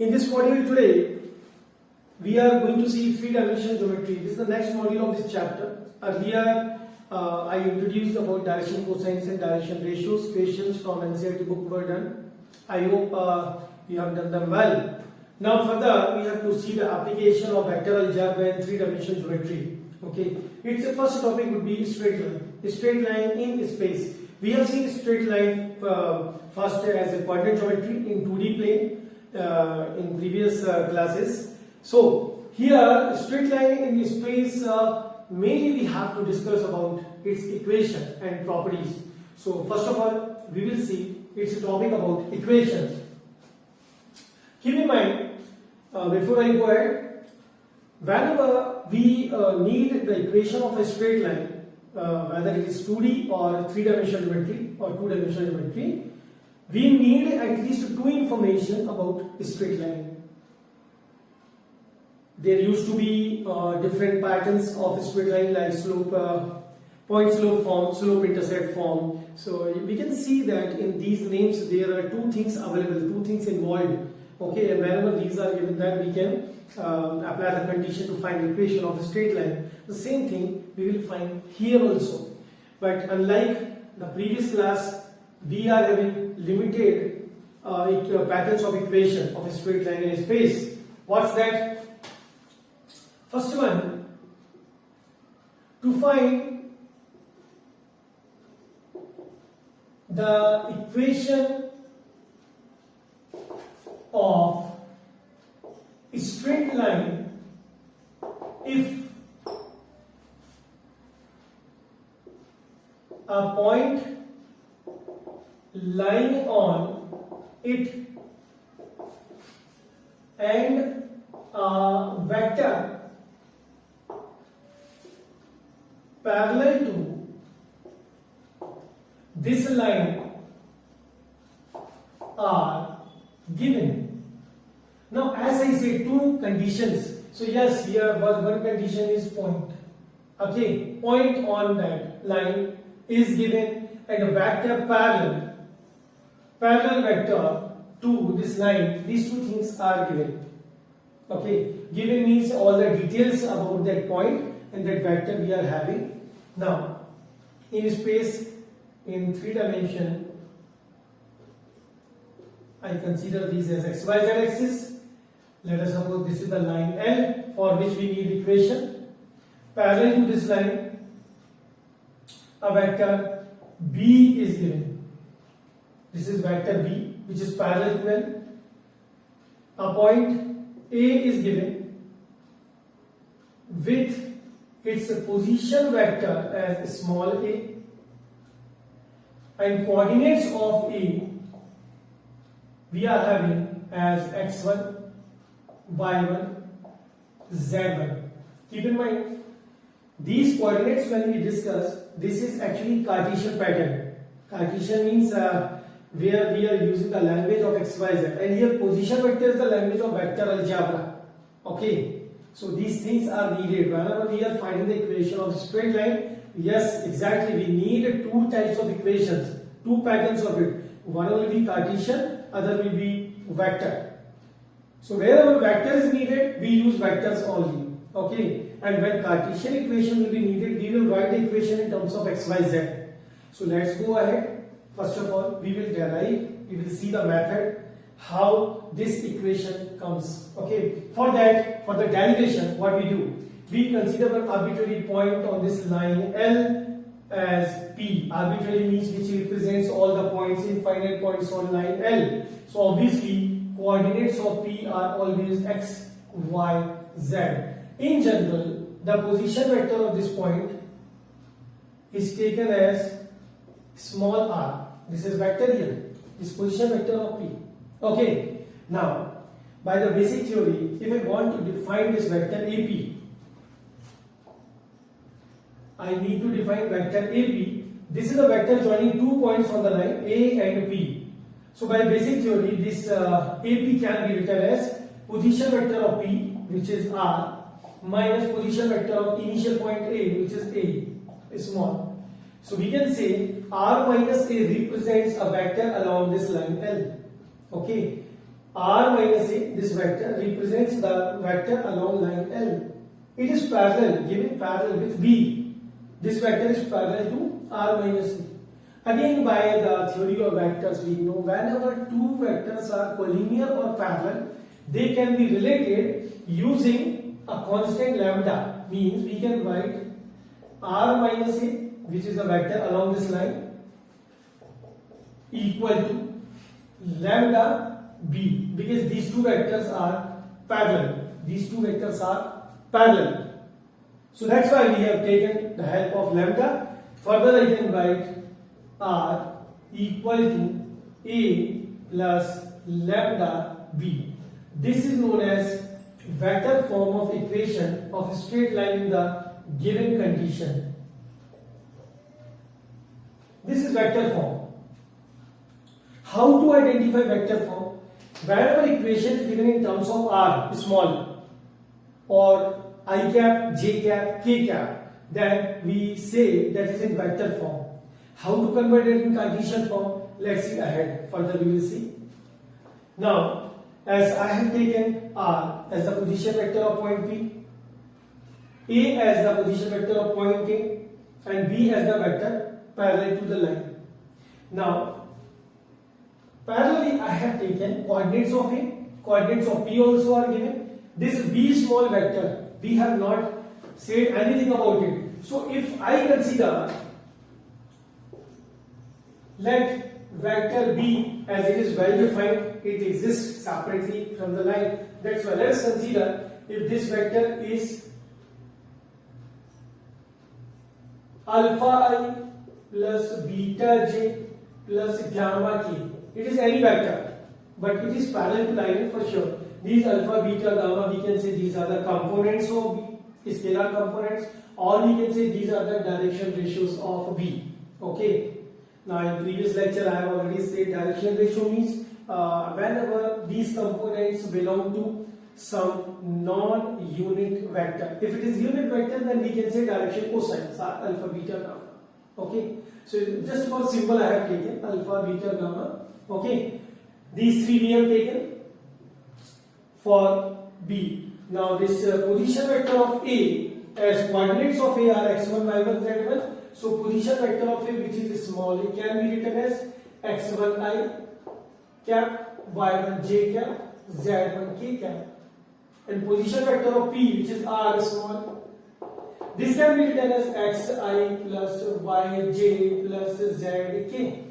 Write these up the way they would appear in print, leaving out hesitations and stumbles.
In this module today, we are going to see three-dimensional geometry. This is the next module of this chapter. Earlier, I introduced about direction cosines and direction ratios. Questions from NCERT book were done. I hope you have done them well. Now further, we have to see the application of vector algebra and three-dimensional geometry. Okay, its first topic would be straight line. A straight line in space. We have seen straight line first as a coordinate geometry in 2D plane in previous classes. So here straight line in space, mainly we have to discuss about its equation and properties. So first of all, we will see its topic about equations. Keep in mind, before I go ahead, whenever we need the equation of a straight line, whether it is 2D or three-dimensional geometry or two-dimensional geometry, we need at least two information about a straight line. There used to be different patterns of a straight line like slope, point slope form, slope intercept form. So we can see that in these names there are two things available, two things involved. Okay, and whenever these are given, then we can apply the condition to find the equation of a straight line. The same thing we will find here also. But unlike the previous class, we are having limited patterns of equation of a straight line in space. What's that? First one, to find the equation of a straight line if a point lying on it and a vector parallel to this line are given. Now as I say, two conditions. So yes, here one condition is point. Okay, point on that line is given and a vector parallel vector to this line. These two things are given. Okay, given means all the details about that point and that vector we are having. Now in space, in three dimension, I consider these as xyz axis. Let us suppose this is the line L for which we need equation. Parallel to this line, a vector B is given. This is vector B which is parallel to L. A point A is given with its position vector as small a, and coordinates of A we are having as x1, y1, z1. Keep in mind, these coordinates when we discuss, this is actually Cartesian pattern. Cartesian means where we are using the language of xyz, and here position vector is the language of vector algebra. Okay, so these things are needed whenever we are finding the equation of a straight line. Yes, exactly, we need two types of equations, two patterns of it. One will be Cartesian, other will be vector. So wherever vector is needed, we use vectors only. Okay, and when Cartesian equation will be needed, we will write the equation in terms of x, y, z. So let's go ahead. First of all, we will derive, we will see the method how this equation comes. Okay, for that, for the derivation, what we do, we consider an arbitrary point on this line L as P. Arbitrary means which represents all the points, infinite points on line L. So obviously coordinates of P are always x, y, z. In general, the position vector of this point is taken as small r. This is vector here, this position vector of P. Okay, now by the basic theory, if I want to define this vector AP, I need to define vector AP. This is a vector joining 2 points on the line A and P. So by basic theory, this AP can be written as position vector of P, which is R, minus position vector of initial point A, which is A, small. So we can say R minus A represents a vector along this line L. Okay. R minus A, this vector represents the vector along line L. It is parallel, given parallel with B. This vector is parallel to R minus A. Again, by the theory of vectors, we know whenever two vectors are collinear or parallel, they can be related using a constant lambda. Means we can write R minus A, which is a vector along this line, equal to lambda B, because these two vectors are parallel. These two vectors are parallel. So that's why we have taken the help of lambda. Further, I can write R equal to A plus lambda B. This is known as vector form of equation of a straight line in the given condition. This is vector form. How to identify vector form? Whenever equation is given in terms of R small or I cap, j cap, k cap, then we say that is in vector form. How to convert it in Cartesian form? Let's see ahead. Further we will see. Now, as I have taken R as the position vector of point P, A as the position vector of point A, and B as the vector parallel to the line. Now, parallelly I have taken coordinates of A, coordinates of P also are given. This B small vector, we have not said anything about it. So if I consider, let vector B as it is well defined, it exists separately from the line. That's why let's consider if this vector is alpha I plus beta j plus gamma k. It is any vector, but it is parallel to line for sure. These alpha, beta, gamma, we can say these are the components of B, scalar components, or we can say these are the direction ratios of B. Okay. Now in previous lecture I have already said direction ratio means whenever these components belong to some non-unit vector. If it is unit vector, then we can say direction cosines are alpha, beta, gamma. Okay. So just for symbol I have taken alpha, beta, gamma. Okay. These three we have taken for B. Now this position vector of A, as coordinates of A are x1, y1, z1. So position vector of A, which is small, it can be written as x1 I cap, y1 j cap, z1 k cap. And position vector of P, which is R small, this can be written as xi plus yj plus zk.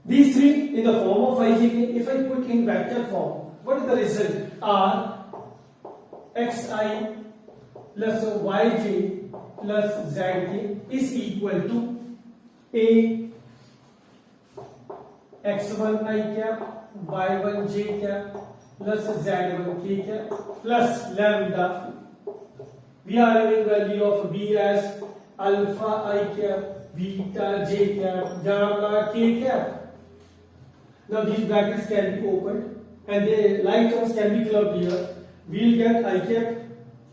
These three in the form of ijk, if I put in vector form, what is the result? R xi plus yj plus zk is equal to A x1 I cap, y1 j cap plus z1 k cap plus lambda. We are having value of B as alpha I cap, beta j cap, gamma k cap. Now these brackets can be opened and the like terms can be clubbed here. We will get I cap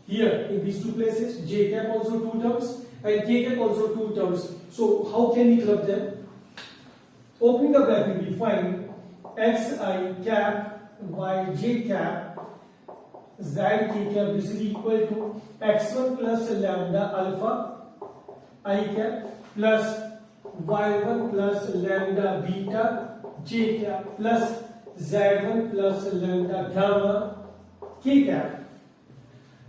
here in these two places, j cap also two terms and k cap also two terms. So how can we club them? Opening the bracket, we find xi cap, yj cap, zk cap. This is equal to x1 plus lambda alpha I cap plus y1 plus lambda beta j cap plus z1 plus lambda gamma k cap.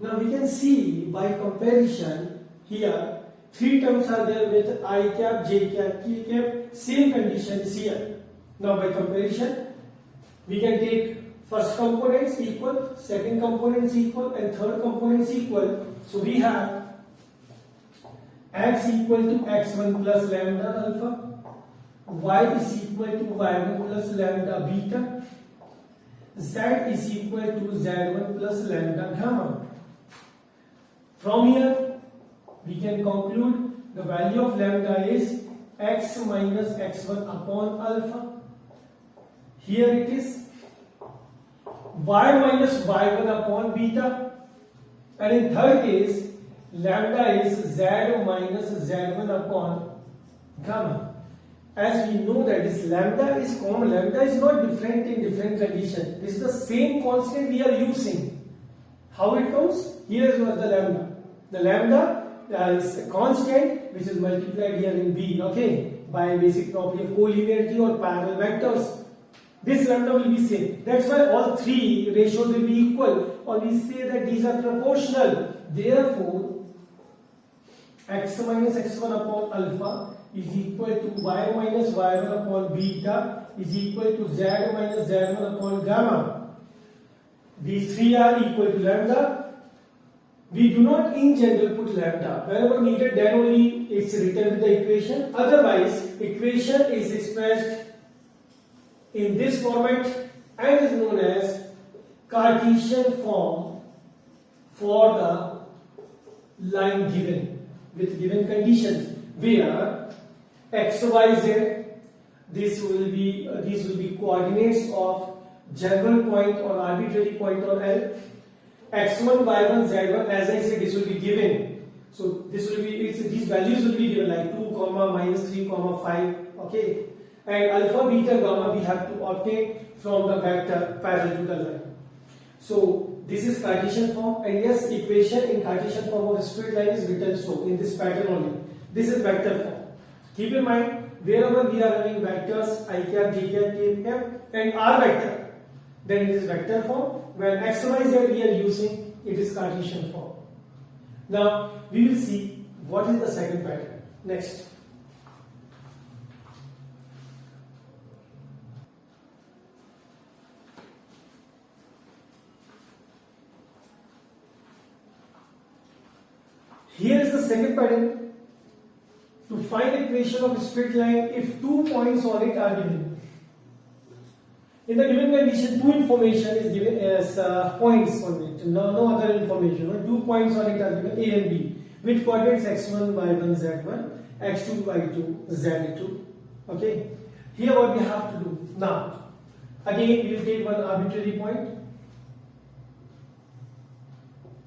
Now we can see by comparison here three terms are there with I cap, j cap, k cap, same conditions here. Now by comparison we can take first components equal, second components equal and third components equal. So we have x equal to x1 plus lambda alpha, y is equal to y1 plus lambda beta, z is equal to z1 plus lambda gamma. From here we can conclude the value of lambda is x minus x1 upon alpha. Here it is y minus y1 upon beta, and in third case lambda is z minus z1 upon gamma. as we know that this lambda is common, lambda is not different in different conditions. This is the same constant we are using. How it comes? Here is what the lambda. The lambda is a constant which is multiplied here in B, okay, by basic property of collinearity or parallel vectors. This lambda will be same. That's why all three ratios will be equal, or we say that these are proportional. Therefore, x minus x1 upon alpha is equal to y minus y1 upon beta is equal to z minus z1 upon gamma. These three are equal to lambda. We do not in general put lambda. Whenever needed, then only it's written with the equation. Otherwise, equation is expressed in this format and is known as Cartesian form for the line given with given conditions, where x, y, z, these will be coordinates of general point or arbitrary point on L. x1, y1, z1, as I said, this will be given. So this will be, these values will be given like 2, minus 3, 5, okay. And alpha, beta, gamma we have to obtain from the vector parallel to the line. So this is Cartesian form, and yes, equation in Cartesian form of a straight line is written so in this pattern only. This is vector form. Keep in mind, wherever we are having vectors I cap, j cap, k cap and r vector, then it is vector form. When x, y, z we are using, it is Cartesian form. Now we will see what is the second pattern. Next. Here is the second pattern. To find equation of a straight line if 2 points on it are given. In the given condition, 2 information is given as points on it. No other information. 2 points on it are given, A and B, with coordinates x1, y1, z1, x2, y2, z2. Okay. Here what we have to do. Now, again we will take one arbitrary point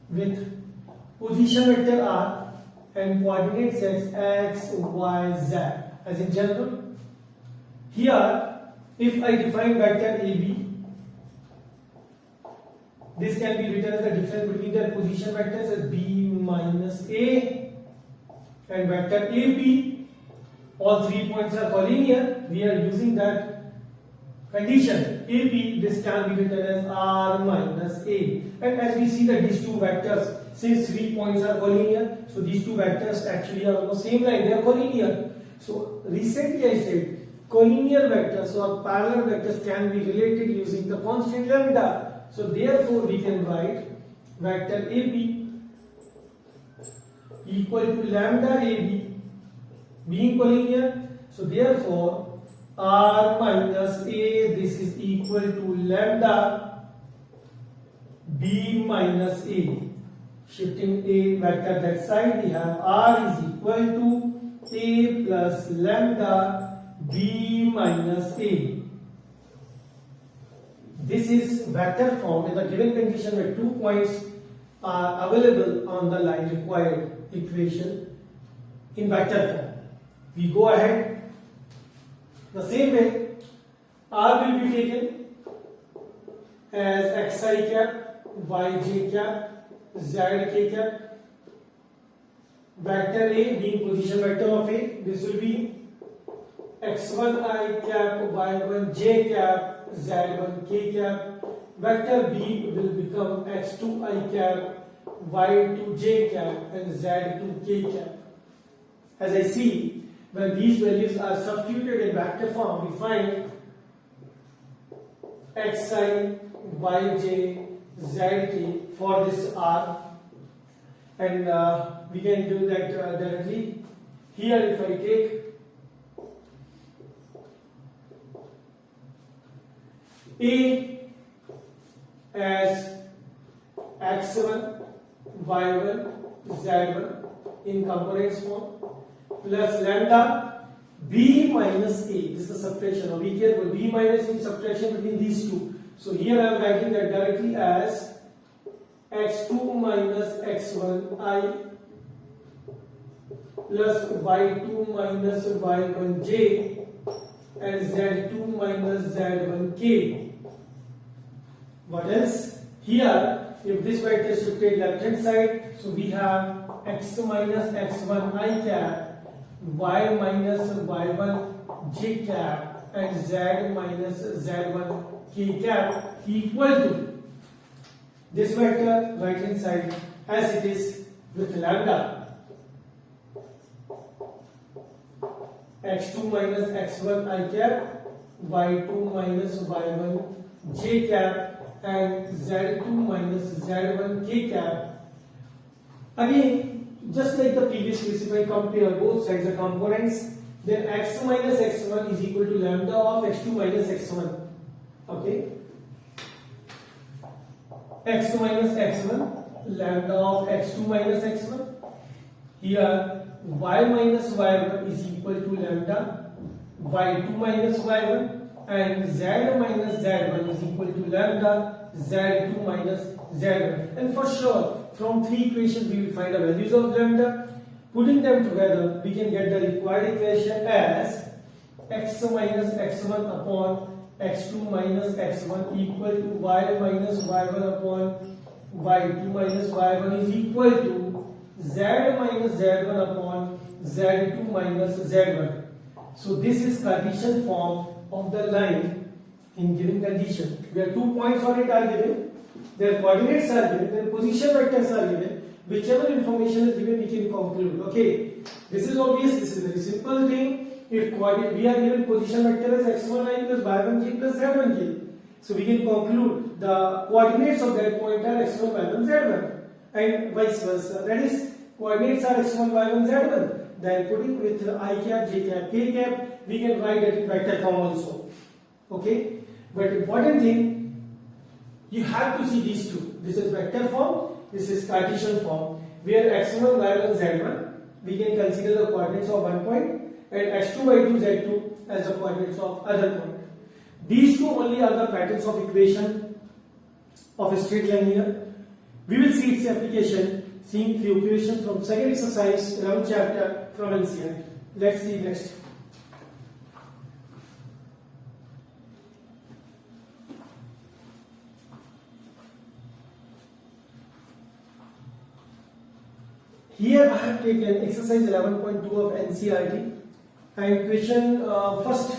with position vector r and coordinates x, y, z as in general. Here, if I define vector AB, this can be written as the difference between their position vectors as B minus A, and vector AB, all 3 points are collinear. We are using that condition. AB, this can be written as R minus A. And as we see that these two vectors, since 3 points are collinear, so these two vectors actually are on the same line, they are collinear. So recently I said collinear vectors or parallel vectors can be related using the constant lambda. So therefore we can write vector AB equal to lambda AB being collinear. So therefore R minus A, this is equal to lambda B minus A. Shifting A vector that side, we have R is equal to A plus lambda B minus A. This is vector form in the given condition where 2 points are available on the line required equation in vector form. We go ahead. The same way, R will be taken as xi cap, yj cap, zk cap, vector A being position vector of A, this will be x1 I cap, y1 j cap, z1 k cap, vector B will become x2 I cap, y2 j cap and z2 k cap. As I see, when these values are substituted in vector form, we find xi, yj, zk for this R, and we can do that directly. Here if I take A as x1, y1, z1 in components form plus lambda B minus A. This is the subtraction. Now be careful, B minus in subtraction between these two. So here I am writing that directly as x2 minus x1i plus y2 minus y1j and z2 minus z1k. What else? Here, if this vector is shifted left hand side, so we have x minus x1 I cap, y minus y1 j cap, and z minus z1 k cap equal to this vector right hand side as it is with lambda. x2 minus x1 I cap, y2 minus y1 j cap, and z2 minus z1 k cap. Again, just like the previous case, if I compare both sides the components, then x minus x1 is equal to lambda of x2 minus x1. Okay, x minus x1 lambda of x2 minus x1. Here y minus y1 is equal to lambda y2 minus y1, and z minus z1 is equal to lambda z2 minus z1. And for sure, from three equations we will find the values of lambda. Putting them together, we can get the required equation as x minus x1 upon x2 minus x1 equal to y minus y1 upon y2 minus y1 is equal to z minus z1 upon z2 minus z1. So this is Cartesian form of the line in given condition, where 2 points on it are given, their coordinates are given, their position vectors are given. Whichever information is given, we can conclude. Okay, this is obvious. This is a very simple thing. If we are given position vector as x1 plus y1j plus z1k, so we can conclude the coordinates of that point are x1, y1, z1, and vice versa. That is, coordinates are x1, y1, z1. Then putting with I cap, j cap, k cap, we can write it in vector form also. Okay, but important thing, you have to see these two. This is vector form. This is Cartesian form, where x1, y1, z1 we can consider the coordinates of one point, and x2, y2, z2 as the coordinates of other point. These two only are the patterns of equation of a straight line here. We will see its application, seeing few equations from second exercise, 11th chapter from NCERT. Let's see next. Here I have taken exercise 11.2 of NCERT, and question first,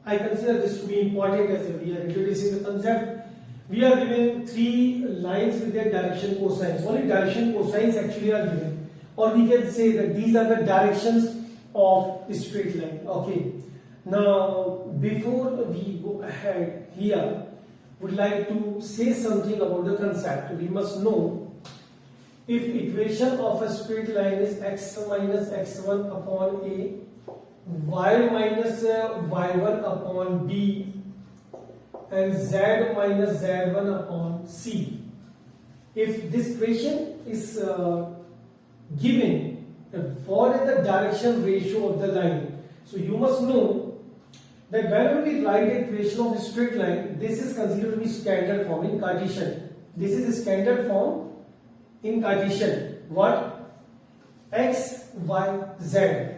I consider this to be important as we are introducing the concept. We are given three lines with their direction cosines. Only direction cosines actually are given, or we can say that these are the directions of a straight line. Okay. Now, before we go ahead here, would like to say something about the concept. We must know, if equation of a straight line is x minus x1 upon a, y minus y1 upon b, and z minus z1 upon c. If this equation is given, what is the direction ratio of the line? So you must know that whenever we write the equation of a straight line, this is considered to be standard form in Cartesian. This is a standard form in Cartesian. What? X, y, z.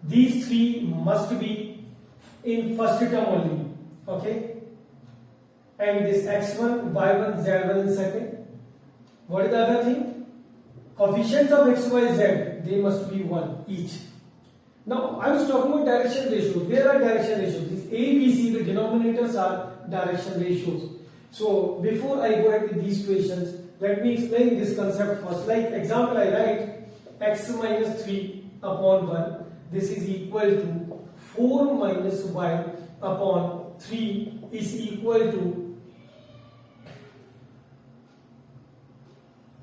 These three must be in first term only. Okay? And this x1, y1, z1 in second. What is the other thing? Coefficients of x, y, z, they must be 1 each. Now I was talking about direction ratios. Where are direction ratios? These A, B, C, the denominators are direction ratios. So before I go ahead with these equations, let me explain this concept first. Like example, I write x minus 3 upon 1. This is equal to 4 minus y upon 3 is equal to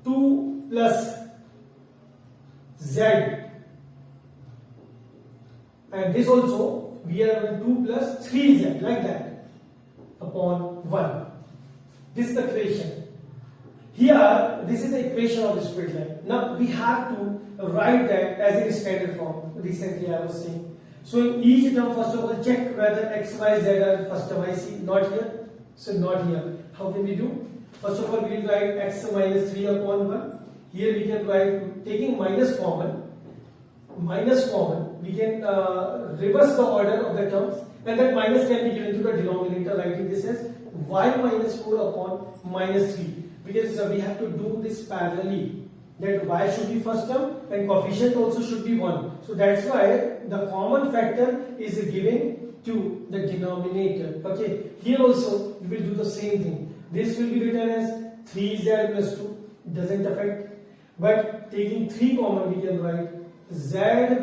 2 plus z. And this also, we are having 2 plus 3z, like that, upon 1. This is the equation. Here, this is the equation of the straight line. Now, we have to write that as in standard form. Recently, I was saying. So, in each term, first of all, check whether x, y, z are first term. I see not here. So, not here. How can we do? First of all, we will write x minus 3 upon 1. Here, we can write, taking minus common, we can reverse the order of the terms, and that minus can be given to the denominator, writing this as y minus 4 upon minus 3, because we have to do this parallelly, that y should be first term and coefficient also should be 1. So that's why the common factor is given to the denominator. Okay, here also we will do the same thing. This will be written as 3z plus 2, doesn't affect, but taking 3 common we can write z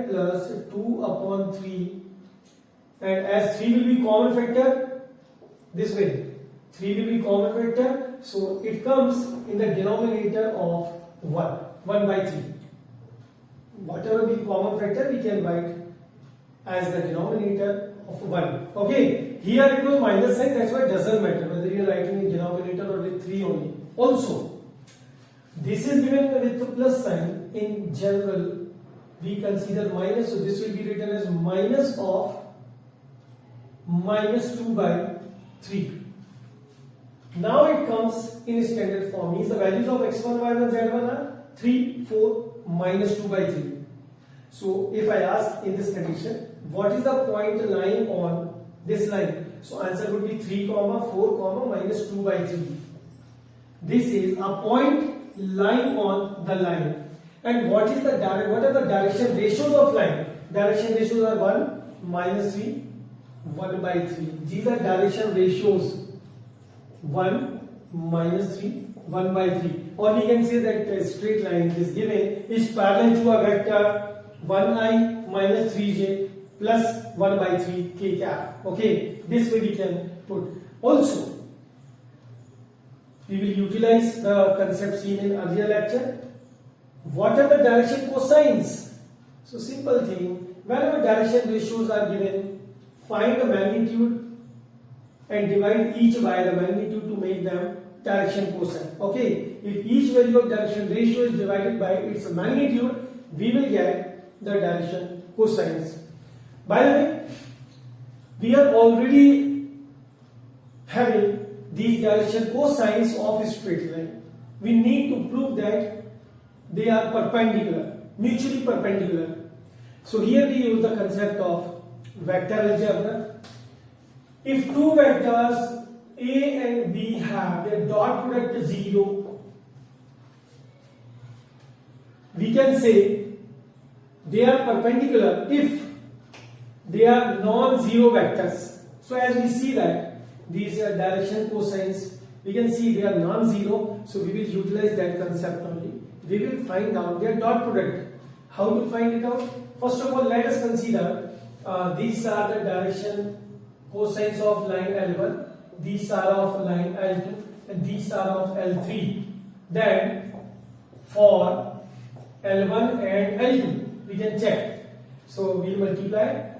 plus 2 upon 3, and as 3 will be common factor this way, 3 will be common factor, so it comes in the denominator of 1 by 3. Whatever be common factor we can write as the denominator of 1. Okay, here it was minus sign, that's why it doesn't matter whether you are writing in denominator or with 3 only. Also, this is given with the plus sign. In general, we consider minus, so this will be written as minus of minus 2 by 3. Now it comes in standard form, means the values of x1, y1, z1 are 3, 4, minus 2 by 3. So if I ask in this condition, what is the point lying on this line? So answer would be 3, 4, minus 2 by 3. This is a point lying on the line. And what are the direction ratios of line? Direction ratios are 1, minus 3, 1 by 3. These are direction ratios. 1, minus 3, 1 by 3. Or we can say that a straight line is given is parallel to a vector 1i minus 3j plus 1 by 3 k cap. Okay, this way we can put. Also, we will utilize the concept seen in earlier lecture. What are the direction cosines? So simple thing, whenever direction ratios are given, find the magnitude and divide each by the magnitude to make them direction cosine. Okay, if each value of direction ratio is divided by its magnitude, we will get the direction cosines. By the way, we are already having these direction cosines of a straight line. We need to prove that they are perpendicular, mutually perpendicular. So here we use the concept of vector algebra. If two vectors A and B have their dot product 0, we can say they are perpendicular if they are non-zero vectors. So as we see that these are direction cosines, we can see they are non-zero, so we will utilize that concept only. We will find out their dot product. How to find it out? First of all, let us consider these are the direction cosines of line L1, these are of line L2, and these are of L3. Then for L1 and L2 we can check. So we multiply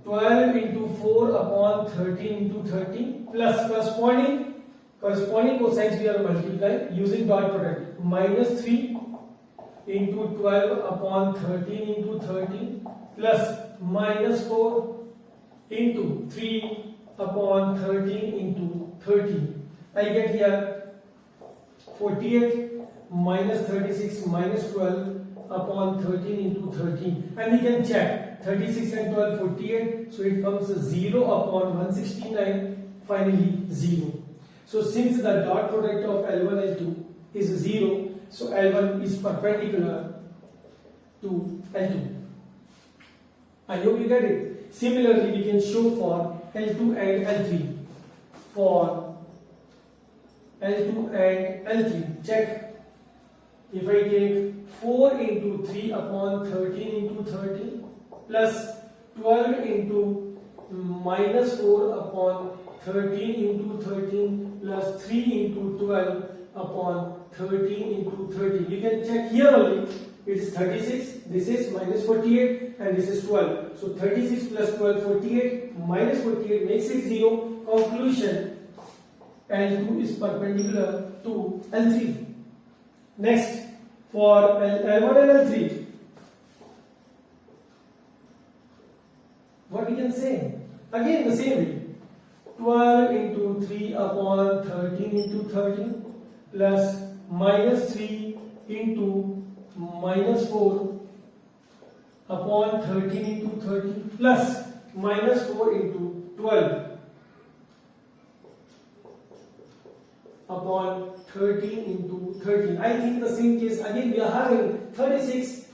12 into 4 upon 13 into 13 plus corresponding cosines we are multiplying using dot product, minus 3 into 12 upon 13 into 13 plus minus 4 into 3 upon 13 into 13. I get here 48 minus 36 minus 12 upon 13 into 13, and we can check 36 and 12 48, so it comes 0 upon 169, finally 0. So since the dot product of L1 L2 is 0, so L1 is perpendicular to L2. I hope you get it. Similarly, we can show for L2 and L3. For L2 and L3, check. If I take 4 into 3 upon 13 into 13 plus 12 into minus 4 upon 13 into 13 plus 3 into 12 upon 13 into 13. You can check here only. It is 36, this is minus 48, and this is 12. So 36 plus 12, 48, minus 48 makes it 0. Conclusion, L2 is perpendicular to L3. Next, for L1 and L3, what we can say? Again the same way. 12 into 3 upon 13 into 13 plus minus 3 into minus 4 upon 13 into 13 plus minus 4 into 12 upon 13 into 13. I think the same case again we are having 36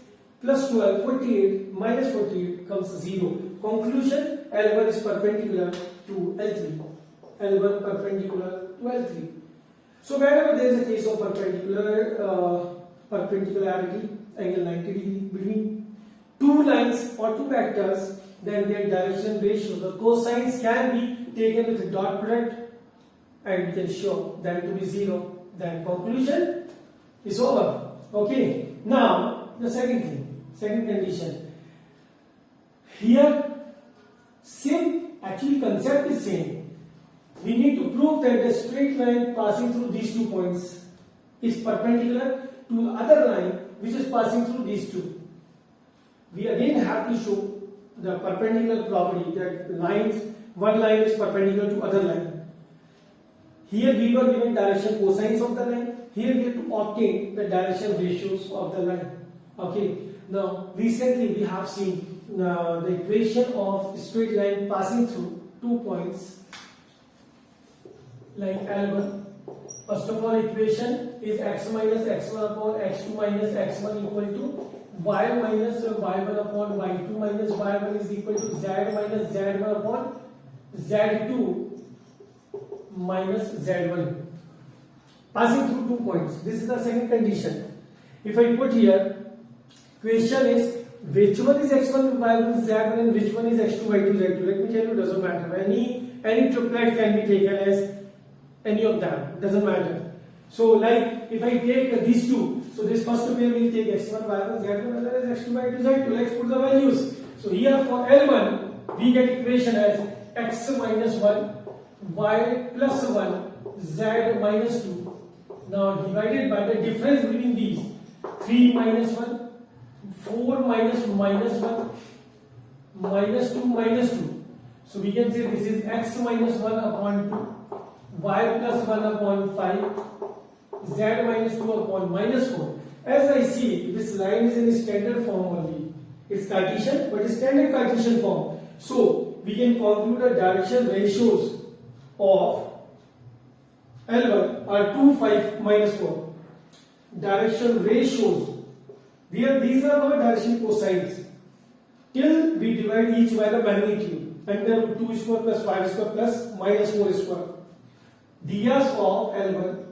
plus 12, 48 minus 48 comes 0. Conclusion, L1 is perpendicular to L3. L1 perpendicular to L3. So whenever there is a case of perpendicularity, angle 90 degree between two lines or two vectors, then their direction ratio, the cosines can be taken with a dot product and we can show that to be 0. Then conclusion is over. Okay. Now the second thing, second condition. Here same, actually concept is same. We need to prove that the straight line passing through these 2 points is perpendicular to the other line which is passing through these two. We again have to show the perpendicular property that one line is perpendicular to other line. Here we were given direction cosines of the line. Here we have to obtain the direction ratios of the line. Okay. Now recently we have seen the equation of straight line passing through 2 points like L1. First of all, equation is x minus x1 upon x2 minus x1 equal to y minus y1 upon y2 minus y1 is equal to z minus z1 upon z2 minus z1. Passing through 2 points. This is the second condition. If I put here, question is which one is x1, y1, z1 and which one is x2, y2, z2. Let me tell you, doesn't matter. Any triplet can be taken as any of them, doesn't matter. So like if I take these two, so this first pair will take x1, y1, z1 as well as x2, y2, z2. Let's put the values. So here for L1 we get equation as x minus 1, y plus 1, z minus 2. Now divided by the difference between these 3 minus 1, 4 minus 1, minus 2 minus 2. So we can say this is x minus 1 upon 2, y plus 1 upon 5, z minus 2 upon minus 4. As I see, this line is in standard form only. It's Cartesian, but it's standard Cartesian form. So we can conclude the direction ratios of L1 are 2, 5, minus 4. Direction ratios. These are not direction cosines. Till we divide each by the magnitude. Under root 2 square plus 5 square plus minus 4 square. Dias of L1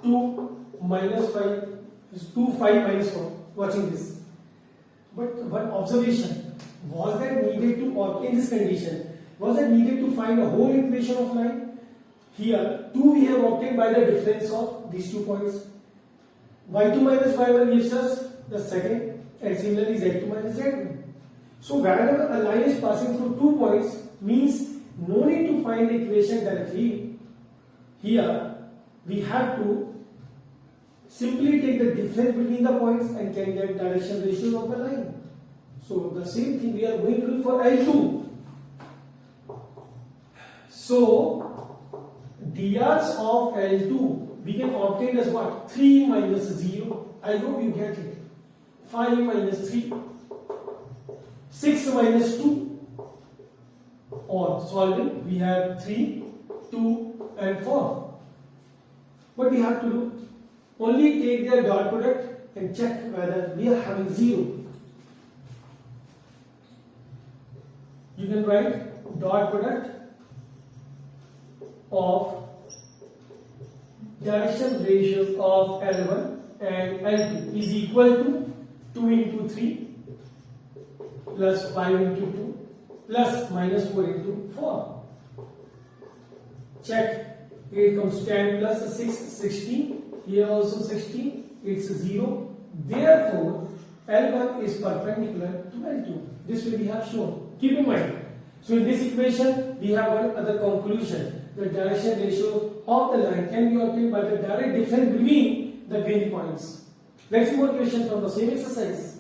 2 minus 5 is 2, 5 minus 4. Watching this. But one observation. Was that needed to, or in this condition, was that needed to find a whole equation of line? Here, 2 we have obtained by the difference of these 2 points. y2 minus y1 gives us the second, and similarly z2 minus z1. So wherever a line is passing through 2 points means no need to find the equation directly. Here we have to simply take the difference between the points and can get direction ratios of the line. So the same thing we are going to do for L2. So dias of L2 we can obtain as what? 3 minus 0. I hope you get it. 5 minus 3. 6 minus 2. Or solving, we have 3, 2 and 4. What we have to do? Only take their dot product and check whether we are having 0. You can write dot product of direction ratios of L1 and L2 is equal to 2 into 3 plus 5 into 2 plus minus 4 into 4. Check. Here comes 10 plus 6, 16. Here also 16. It's 0. Therefore, L1 is perpendicular to L2. This way we have shown. Keep in mind. So in this equation, we have one other conclusion. The direction ratio of the line can be obtained by the direct difference between the green points. Let's see more questions from the same exercise.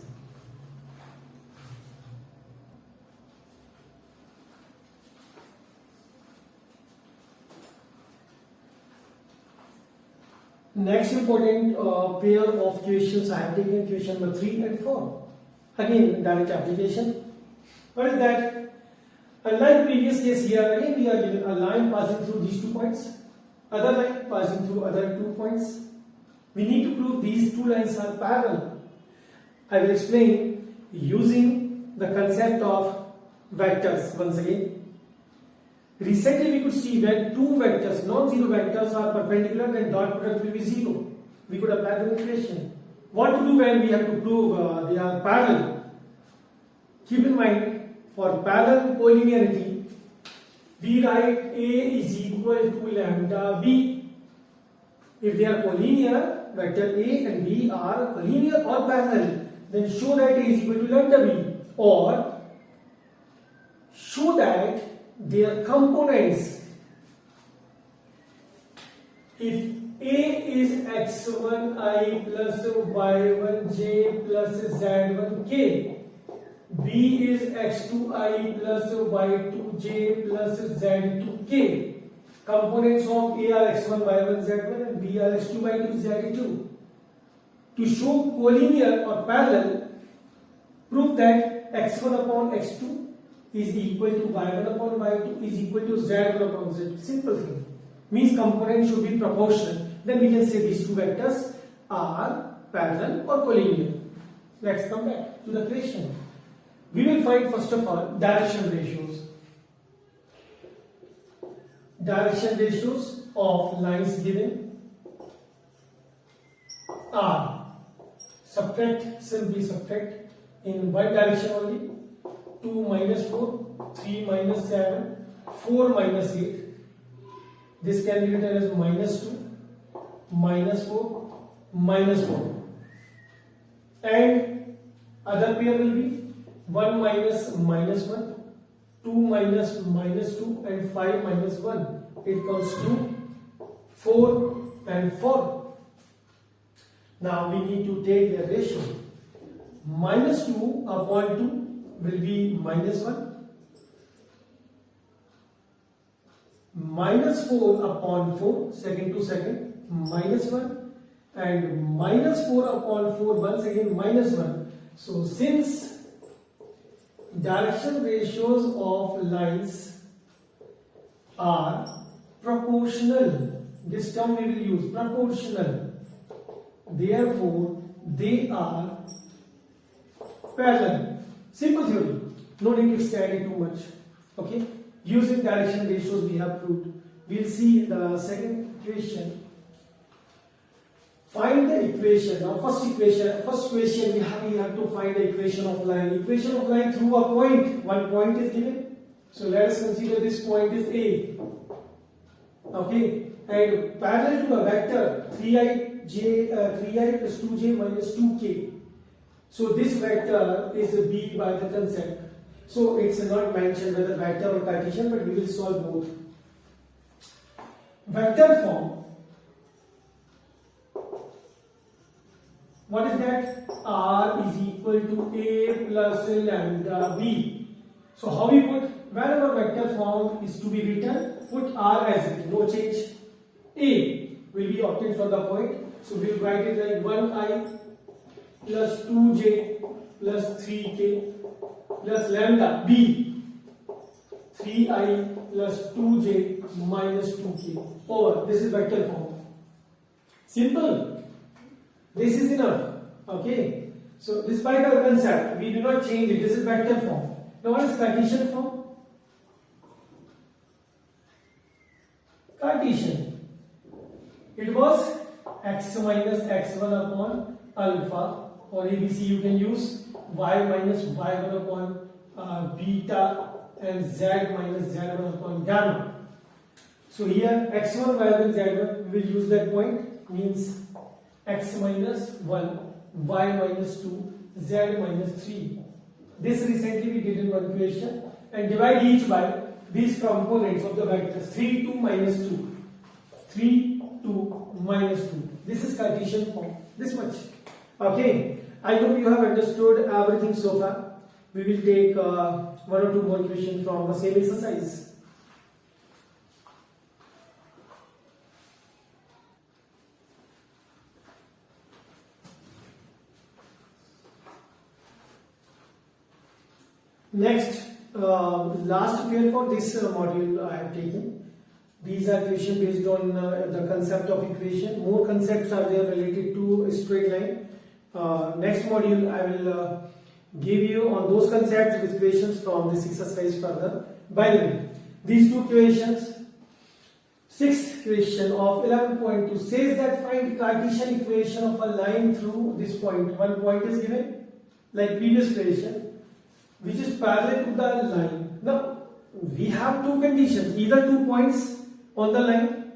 Next important pair of questions I have taken question number 3 and 4. Again, direct application. What is that? Unlike previous case here, again we are given a line passing through these 2 points, other line passing through other 2 points. We need to prove these 2 lines are parallel. I will explain using the concept of vectors once again. Recently we could see when 2 vectors, non-zero vectors are perpendicular, then dot product will be 0. We could apply the equation. What to do when we have to prove they are parallel? Keep in mind, for parallel collinearity, we write A is equal to lambda B. If they are collinear, vector A and B are collinear or parallel, then show that A is equal to lambda B, or show that their components, if A is x1i plus y1j plus z1k, B is x2i plus y2j plus z2k. Components of A are x1, y1, z1 and B are x2, y2, z2. To show collinear or parallel, prove that x1 upon x2 is equal to y1 upon y2 is equal to z1 upon z2. Simple thing. Means components should be proportional. Then we can say these 2 vectors are parallel or collinear. Let's come back to the question. We will find first of all direction ratios. Direction ratios of lines given are, subtract, simply subtract in one direction only. 2 minus 4, 3 minus 7, 4 minus 8. This can be written as minus 2, minus 4, minus 4. And other pair will be 1 minus minus 1, 2 minus minus 2 and 5 minus 1. It comes to 4 and 4. Now we need to take the ratio. Minus 2 upon 2 will be minus 1. Minus 4 upon 4, second to second, minus 1. And minus 4 upon 4, once again minus 1. So since direction ratios of lines are proportional, this term we will use, proportional, therefore they are parallel. Simple theory, no need to extend it too much. Okay, using direction ratios we have proved. We'll see the second equation. Find the equation. Now first question we have to find the equation of line. Equation of line through a point. One point is given. So let us consider this point is A. Okay, and parallel to a vector 3i plus 2j minus 2k. So this vector is B by the concept. So it's not mentioned whether vector or Cartesian, but we will solve both. Vector form. What is that? R is equal to A plus lambda B. So how we put, whenever vector form is to be written, put R as it, no change. A will be obtained from the point. So we will write it like 1i plus 2j plus 3k plus lambda B 3i plus 2j minus 2k over. This is vector form. Simple. This is enough. Okay. So this by the concept, we do not change it. This is vector form. Now what is Cartesian form? Cartesian. It was x minus x1 upon alpha, or ABC you can use y minus y1 upon beta and z minus z1 upon gamma. So here x1, y1, z1, we will use that point, means x minus 1, y minus 2, z minus 3. This recently we did in one equation, and divide each by these components of the vectors 3, 2, minus 2. 3, 2, minus 2. This is Cartesian form. This much. Okay. I hope you have understood everything so far. We will take 1 or 2 more questions from the same exercise. Next, last pair for this module I have taken. These are equation based on the concept of equation. More concepts are there related to a straight line. Next module I will give you on those concepts with equations from this exercise further. By the way, these two equations, sixth equation of 11.2 says that find Cartesian equation of a line through this point. One point is given like previous equation, which is parallel to the line. Now we have two conditions, either 2 points on the line,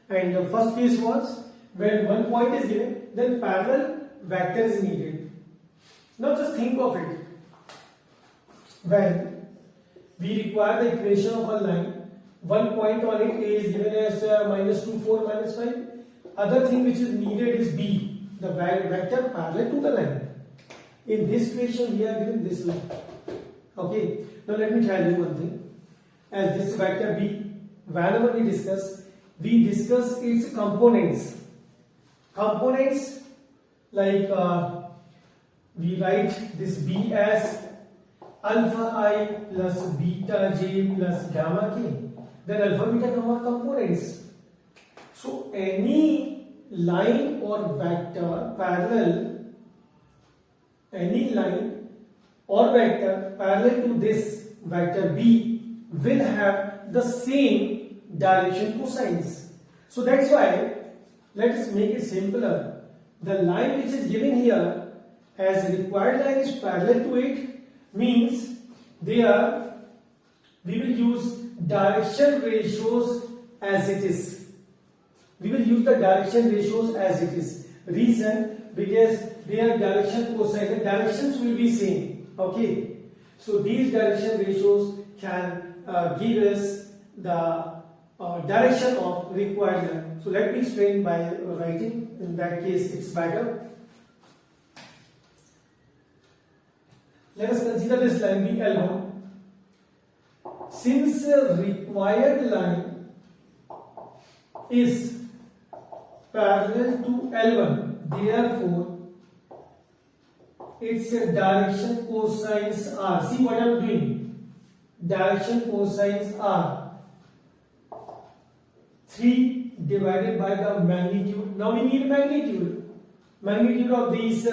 and the first case was when one point is given, then parallel vector is needed. Now just think of it. When we require the equation of a line, one point on it is given as minus 2, 4, minus 5. Other thing which is needed is B, the vector parallel to the line. In this equation we are given this line. Okay, now let me tell you one thing. As this vector B, whenever we discuss its components. Components like we write this B as alpha I plus beta j plus gamma k. Then alpha beta gamma components. So any line or vector parallel, any line or vector parallel to this vector B will have the same direction cosines. So that's why let us make it simpler. The line which is given here as required line is parallel to it, means there we will use direction ratios as it is. We will use the direction ratios as it is. Reason, because their direction cosine, the directions will be same. Okay, so these direction ratios can give us the direction of required line. So let me explain by writing. In that case, it's better. Let us consider this line being L1. Since required line is parallel to L1, therefore its direction cosines are. See what I am doing. Direction cosines are 3 divided by the magnitude. Now we need magnitude. Magnitude of these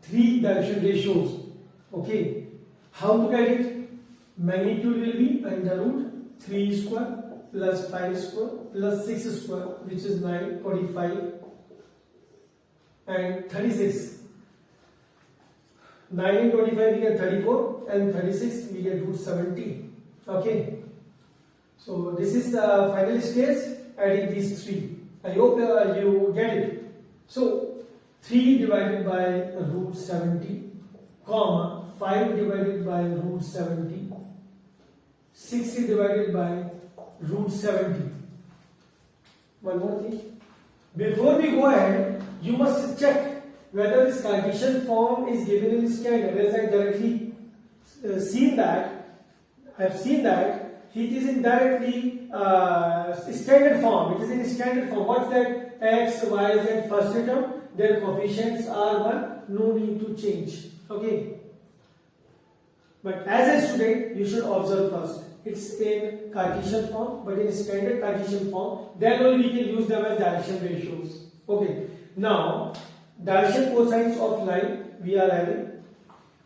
three direction ratios. Okay, how to get it? Magnitude will be under root 3 square plus 5 square plus 6 square, which is 9, 45 and 36. 9 and 25 we get 34, and 36 we get root 70. Okay, so this is the final stage, adding these three. I hope you get it. So 3 divided by root 70, comma 5 divided by root 70, 6 divided by root 70. One more thing. Before we go ahead, you must check whether this Cartesian form is given in standard. As I directly I have seen that it is in directly standard form. It is in standard form. What's that? X, Y, Z first term. Their coefficients are 1. No need to change. Okay. But as a student, you should observe first. It's in Cartesian form, but in standard Cartesian form. Then only we can use them as direction ratios. Okay. Now, direction cosines of line we are having.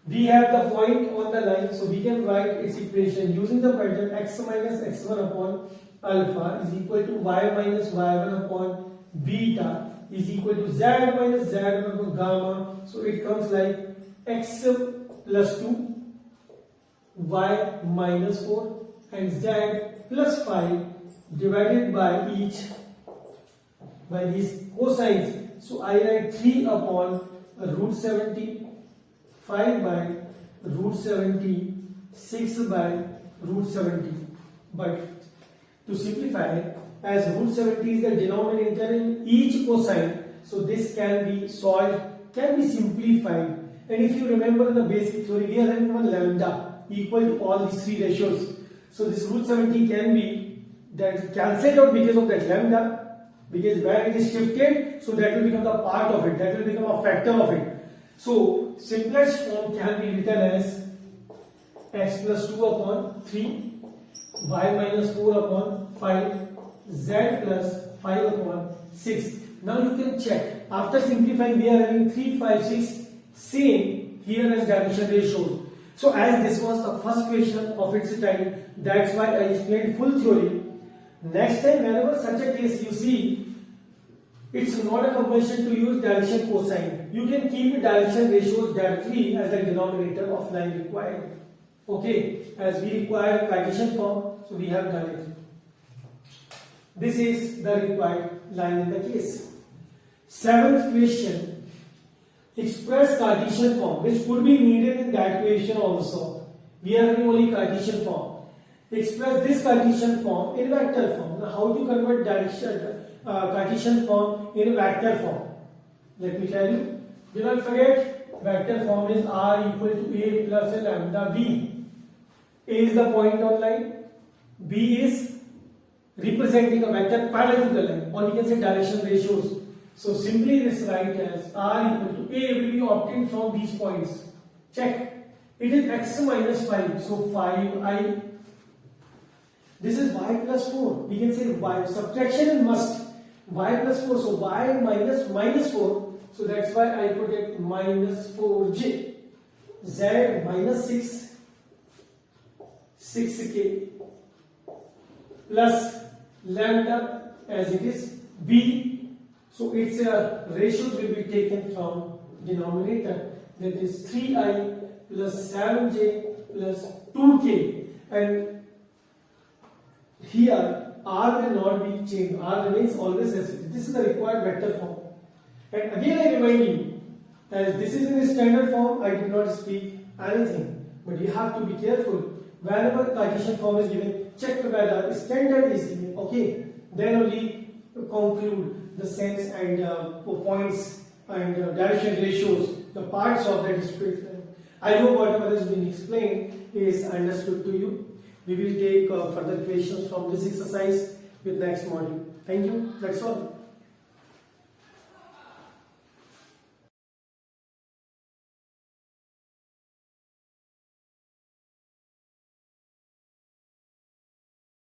We have the point on the line, so we can write its equation using the pattern x minus x1 upon alpha is equal to y minus y1 upon beta is equal to z minus z1 upon gamma. So it comes like x plus 2, y minus 4 and z plus 5 divided by each by these cosines. So I write 3 upon root 70, 5 by root 70, 6 by root 70. But to simplify, as root 70 is the denominator in each cosine, so this can be solved, can be simplified. And if you remember in the basic theory, we are having one lambda equal to all these three ratios. So this root 70 can be that cancelled out because of that lambda, because when it is shifted, so that will become the part of it, that will become a factor of it. So simplest form can be written as x plus 2 upon 3, y minus 4 upon 5, z plus 5 upon 6. Now you can check. After simplifying, we are having 3, 5, 6, same here as dimension ratios. So as this was the first question of its type, that's why I explained full theory. Next time, whenever such a case you see, it's not a compulsion to use direction cosine. You can keep direction ratios directly as the denominator of line required. Okay, as we require Cartesian form, so we have done it. This is the required line in the case. Seventh question. Express Cartesian form, which could be needed in that question also. We are having only Cartesian form. Express this Cartesian form in vector form. Now, how to convert Cartesian form in vector form? Let me tell you. Do not forget, vector form is r equal to a plus lambda b. A is the point on line. B is representing a vector parallel to the line, or we can say direction ratios. So simply this write as r equal to a will be obtained from these points. Check. It is x minus 5. So 5i. This is y plus 4. We can say y. Subtraction is must. Y plus 4. So y minus minus 4. So that's why I put it minus 4j. Z minus 6. 6k. Plus lambda as it is b. So its ratios will be taken from denominator, that is 3i plus 7j plus 2k, and here r will not be changed, r remains always as it is. This is the required vector form. And again I remind you, as this is in standard form, I did not speak anything, but you have to be careful. Whenever Cartesian form is given, check whether standard is given, okay? Then only conclude the sense and points and direction ratios, the parts of that discrete line. I hope whatever has been explained is understood to you. We will take further questions from this exercise with next module. Thank you. That's all.